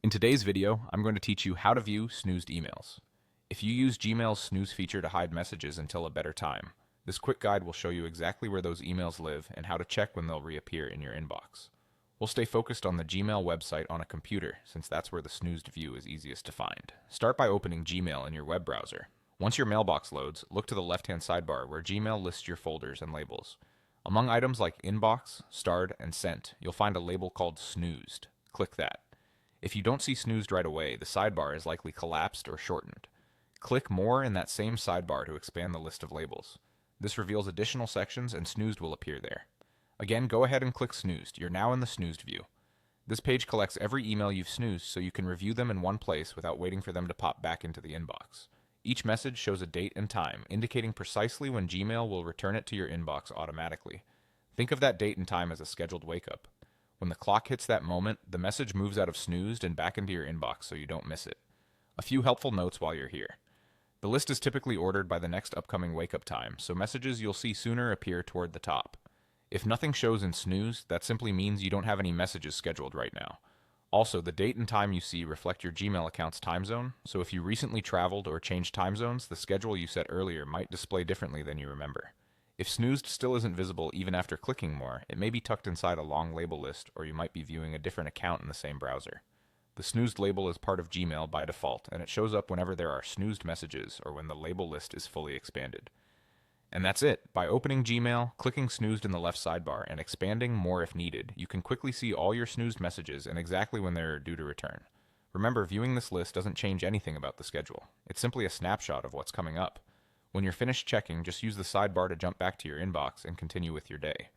In today's video, I'm going to teach you how to view snoozed emails. If you use Gmail's snooze feature to hide messages until a better time, this quick guide will show you exactly where those emails live and how to check when they'll reappear in your inbox. We'll stay focused on the Gmail website on a computer, since that's where the snoozed view is easiest to find. Start by opening Gmail in your web browser. Once your mailbox loads, look to the left-hand sidebar where Gmail lists your folders and labels. Among items like Inbox, Starred, and Sent, you'll find a label called Snoozed. Click that. If you don't see Snoozed right away, the sidebar is likely collapsed or shortened. Click More in that same sidebar to expand the list of labels. This reveals additional sections and Snoozed will appear there. Again, go ahead and click Snoozed. You're now in the Snoozed view. This page collects every email you've snoozed so you can review them in one place without waiting for them to pop back into the inbox. Each message shows a date and time, indicating precisely when Gmail will return it to your inbox automatically. Think of that date and time as a scheduled wake-up. When the clock hits that moment, the message moves out of snoozed and back into your inbox so you don't miss it. A few helpful notes while you're here. The list is typically ordered by the next upcoming wake-up time, so messages you'll see sooner appear toward the top. If nothing shows in snooze, that simply means you don't have any messages scheduled right now. Also, the date and time you see reflect your Gmail account's time zone, so if you recently traveled or changed time zones, the schedule you set earlier might display differently than you remember. If snoozed still isn't visible even after clicking more, it may be tucked inside a long label list, or you might be viewing a different account in the same browser. The snoozed label is part of Gmail by default, and it shows up whenever there are snoozed messages or when the label list is fully expanded. And that's it. By opening Gmail, clicking Snoozed in the left sidebar, and expanding More if needed, you can quickly see all your snoozed messages and exactly when they're due to return. Remember, viewing this list doesn't change anything about the schedule. It's simply a snapshot of what's coming up. When you're finished checking, just use the sidebar to jump back to your inbox and continue with your day.